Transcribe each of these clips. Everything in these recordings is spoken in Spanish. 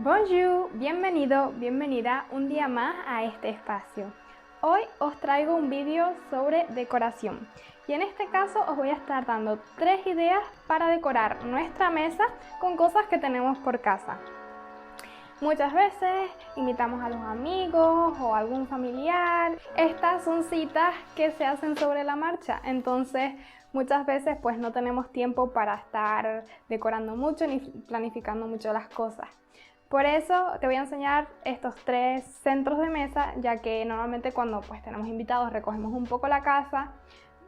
Bonjour, bienvenido, bienvenida un día más a este espacio. Hoy os traigo un vídeo sobre decoración y en este caso os voy a estar dando 3 ideas para decorar nuestra mesa con cosas que tenemos por casa. Muchas veces invitamos a los amigos o a algún familiar. Estas son citas que se hacen sobre la marcha, entonces muchas veces pues no tenemos tiempo para estar decorando mucho ni planificando mucho las cosas. Por eso te voy a enseñar estos 3 centros de mesa, ya que normalmente cuando pues tenemos invitados recogemos un poco la casa,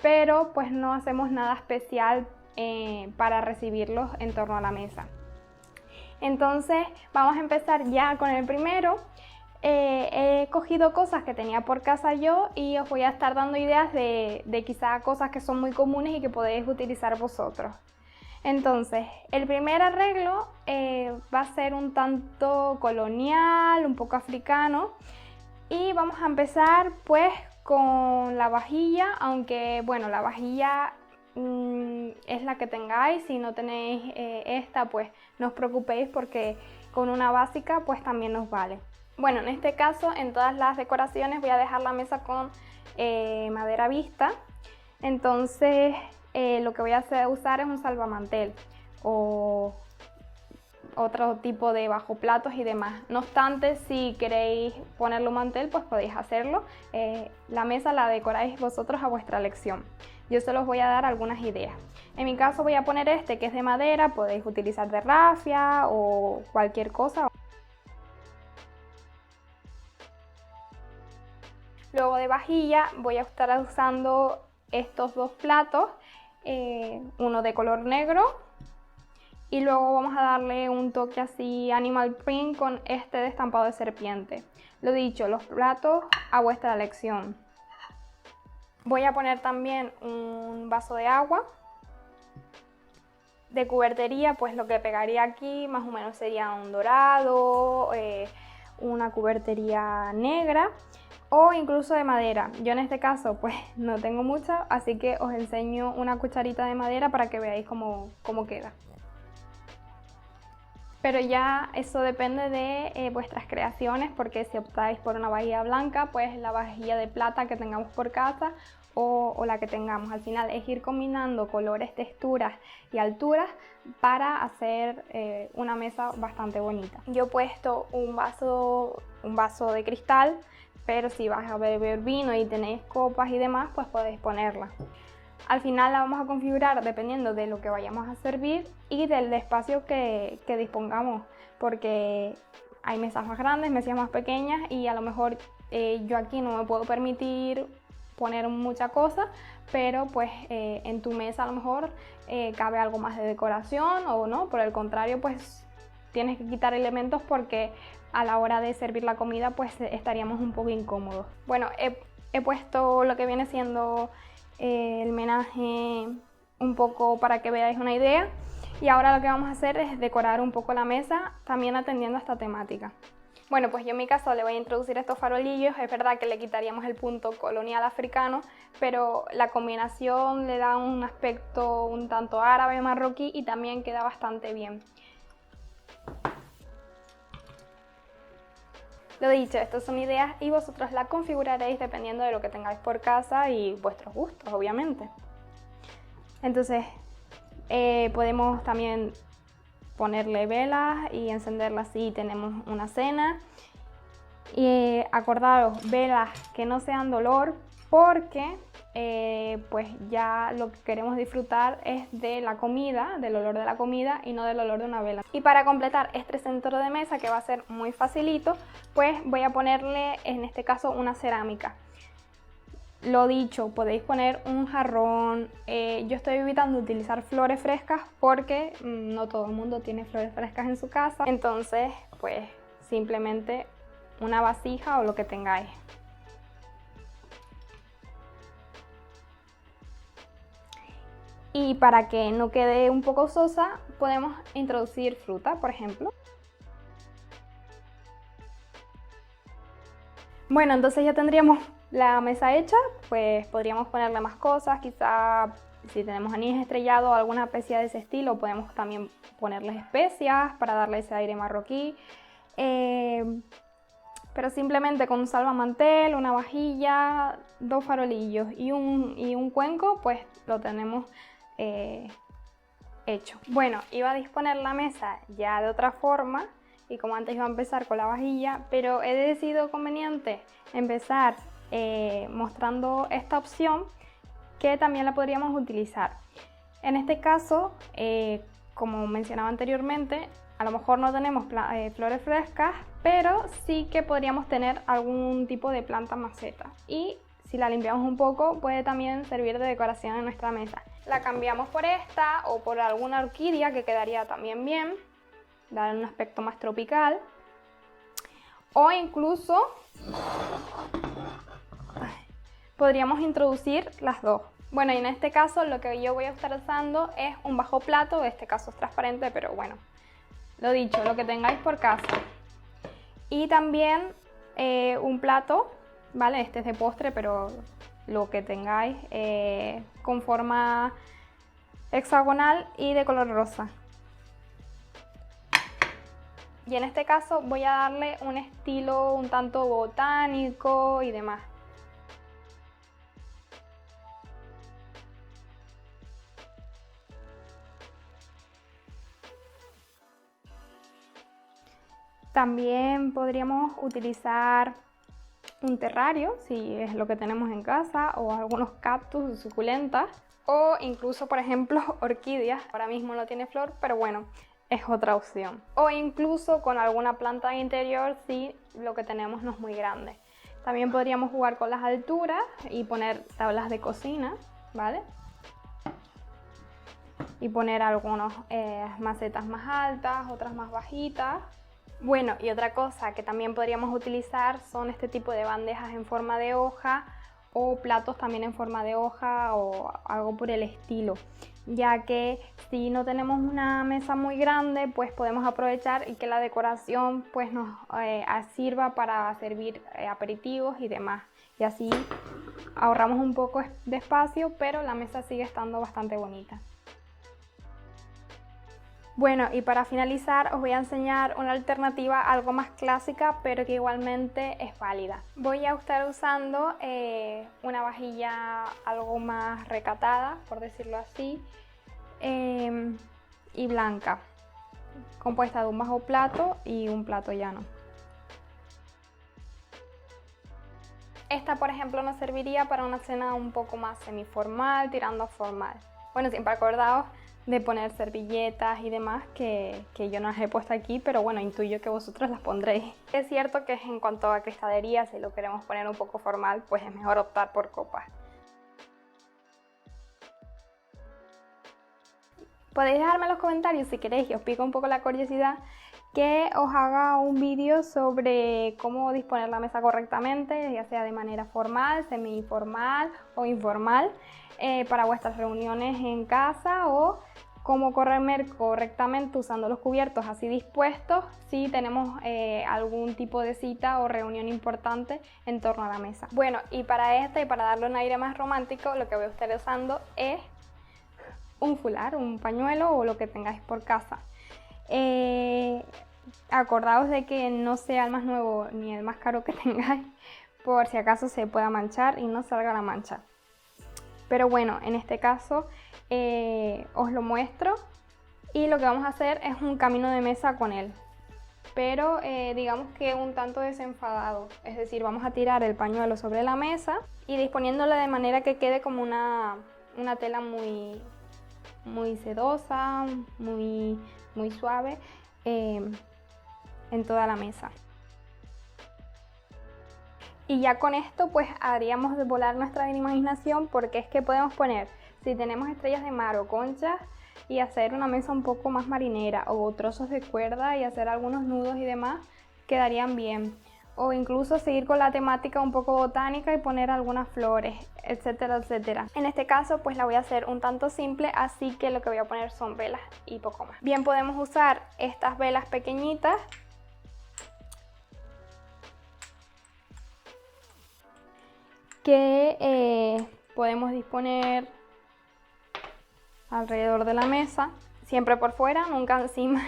pero pues no hacemos nada especial para recibirlos en torno a la mesa. Entonces vamos a empezar ya con el primero. He cogido cosas que tenía por casa yo y os voy a estar dando ideas de quizá cosas que son muy comunes y que podéis utilizar vosotros. Entonces, el primer arreglo va a ser un tanto colonial, un poco africano, y vamos a empezar pues con la vajilla, aunque bueno, la vajilla es la que tengáis. Si no tenéis esta, pues no os preocupéis porque con una básica pues también nos vale. Bueno, en este caso en todas las decoraciones voy a dejar la mesa con madera vista. Entonces lo que voy a usar es un salvamantel o otro tipo de bajoplatos y demás. No obstante, si queréis ponerle un mantel, pues podéis hacerlo. La mesa la decoráis vosotros a vuestra elección. Yo solo os voy a dar algunas ideas. En mi caso voy a poner este que es de madera, podéis utilizar de rafia o cualquier cosa. Luego de vajilla voy a estar usando estos 2 platos, uno de color negro y luego vamos a darle un toque así animal print con este de estampado de serpiente. Lo dicho, los platos a vuestra elección. Voy a poner también un vaso de agua. De cubertería, pues lo que pegaría aquí más o menos sería un dorado, una cubertería negra o incluso de madera. Yo en este caso pues no tengo mucha, así que os enseño una cucharita de madera para que veáis cómo queda. Pero ya eso depende de vuestras creaciones, porque si optáis por una vajilla blanca, pues la vajilla de plata que tengamos por casa o la que tengamos. Al final es ir combinando colores, texturas y alturas para hacer una mesa bastante bonita. Yo he puesto un vaso de cristal, pero si vais a beber vino y tenéis copas y demás, pues podéis ponerla. Al final la vamos a configurar dependiendo de lo que vayamos a servir y del espacio que dispongamos, porque hay mesas más grandes, mesas más pequeñas y a lo mejor yo aquí no me puedo permitir poner mucha cosa, pero pues en tu mesa a lo mejor cabe algo más de decoración o no, por el contrario pues tienes que quitar elementos porque a la hora de servir la comida pues estaríamos un poco incómodos. Bueno, he puesto lo que viene siendo el menaje un poco para que veáis una idea y ahora lo que vamos a hacer es decorar un poco la mesa también atendiendo a esta temática. Bueno, pues yo en mi caso le voy a introducir estos farolillos. Es verdad que le quitaríamos el punto colonial africano, pero la combinación le da un aspecto un tanto árabe marroquí y también queda bastante bien. Lo dicho, estas son ideas y vosotros la configuraréis dependiendo de lo que tengáis por casa y vuestros gustos, obviamente. Entonces, podemos también ponerle velas y encenderlas si tenemos una cena. Y acordaros, velas que no sean de olor, porque pues ya lo que queremos disfrutar es de la comida, del olor de la comida y no del olor de una vela. Y para completar este centro de mesa, que va a ser muy facilito, pues voy a ponerle en este caso una cerámica. Lo dicho, podéis poner un jarrón. Yo estoy evitando utilizar flores frescas porque no todo el mundo tiene flores frescas en su casa, entonces pues simplemente una vasija o lo que tengáis. Y para que no quede un poco sosa, podemos introducir fruta, por ejemplo. Bueno, entonces ya tendríamos la mesa hecha, pues podríamos ponerle más cosas, quizá si tenemos anís estrellados o alguna especia de ese estilo, podemos también ponerles especias para darle ese aire marroquí. Pero simplemente con un salvamantel, una vajilla, 2 farolillos y un cuenco, pues lo tenemos hecho. Bueno, iba a disponer la mesa ya de otra forma y como antes iba a empezar con la vajilla, pero he decidido conveniente empezar mostrando esta opción que también la podríamos utilizar. En este caso, como mencionaba anteriormente, a lo mejor no tenemos flores frescas, pero sí que podríamos tener algún tipo de planta maceta. Y si la limpiamos un poco, puede también servir de decoración en nuestra mesa. La cambiamos por esta o por alguna orquídea que quedaría también bien, dar un aspecto más tropical. O incluso podríamos introducir las dos. Bueno, y en este caso lo que yo voy a estar usando es un bajo plato, en este caso es transparente, pero bueno, lo dicho, lo que tengáis por casa. Y también un plato, ¿vale? Este es de postre, pero lo que tengáis con forma hexagonal y de color rosa. Y en este caso voy a darle un estilo un tanto botánico y demás. También podríamos utilizar un terrario, si es lo que tenemos en casa, o algunos cactus, suculentas, o incluso, por ejemplo, orquídeas. Ahora mismo no tiene flor, pero bueno, es otra opción. O incluso con alguna planta de interior si lo que tenemos no es muy grande. También podríamos jugar con las alturas y poner tablas de cocina, ¿vale? Y poner algunas macetas más altas, otras más bajitas. Bueno, y otra cosa que también podríamos utilizar son este tipo de bandejas en forma de hoja o platos también en forma de hoja o algo por el estilo, ya que si no tenemos una mesa muy grande, pues podemos aprovechar y que la decoración pues nos sirva para servir aperitivos y demás, y así ahorramos un poco de espacio, pero la mesa sigue estando bastante bonita. Bueno, y para finalizar os voy a enseñar una alternativa algo más clásica, pero que igualmente es válida. Voy a estar usando una vajilla algo más recatada, por decirlo así, y blanca, compuesta de un bajo plato y un plato llano. Esta, por ejemplo, nos serviría para una cena un poco más semiformal, tirando a formal. Bueno, siempre acordaos de poner servilletas y demás que yo no las he puesto aquí, pero bueno, intuyo que vosotros las pondréis. Es cierto que en cuanto a cristalería, si lo queremos poner un poco formal, pues es mejor optar por copas. Podéis dejarme en los comentarios si queréis y os pica un poco la curiosidad que os haga un vídeo sobre cómo disponer la mesa correctamente, ya sea de manera formal, semi-informal o informal, para vuestras reuniones en casa, o cómo comer correctamente usando los cubiertos así dispuestos si tenemos algún tipo de cita o reunión importante en torno a la mesa. Bueno, y para para darle un aire más romántico, lo que voy a estar usando es un fular, un pañuelo o lo que tengáis por casa. Acordaos de que no sea el más nuevo ni el más caro que tengáis, por si acaso se pueda manchar y no salga la mancha. Pero bueno, en este caso os lo muestro y lo que vamos a hacer es un camino de mesa con él, pero digamos que un tanto desenfadado, es decir, vamos a tirar el pañuelo sobre la mesa y disponiéndola de manera que quede como una tela muy sedosa, muy suave en toda la mesa. Y ya con esto pues haríamos de volar nuestra imaginación, porque es que podemos poner, si tenemos estrellas de mar o conchas, y hacer una mesa un poco más marinera, o trozos de cuerda y hacer algunos nudos y demás, quedarían bien. O incluso seguir con la temática un poco botánica y poner algunas flores, etcétera, etcétera. En este caso pues la voy a hacer un tanto simple, así que lo que voy a poner son velas y poco más. Bien, podemos usar estas velas pequeñitas que podemos disponer alrededor de la mesa, siempre por fuera, nunca encima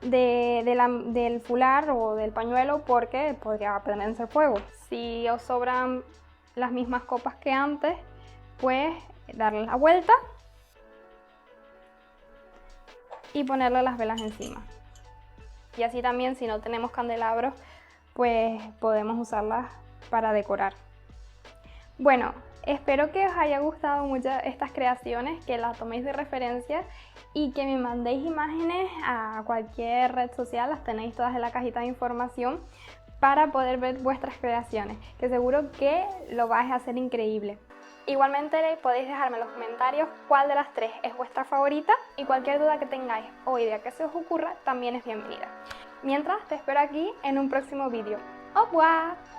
del fular o del pañuelo porque podría prenderse fuego. Si os sobran las mismas copas que antes, pues darle la vuelta y ponerle las velas encima. Y así también, si no tenemos candelabros, pues podemos usarlas para decorar. Bueno, espero que os haya gustado mucho estas creaciones, que las toméis de referencia y que me mandéis imágenes a cualquier red social, las tenéis todas en la cajita de información para poder ver vuestras creaciones, que seguro que lo vais a hacer increíble. Igualmente podéis dejarme en los comentarios cuál de las tres es vuestra favorita y cualquier duda que tengáis o idea que se os ocurra también es bienvenida. Mientras, te espero aquí en un próximo vídeo. ¡Au revoir!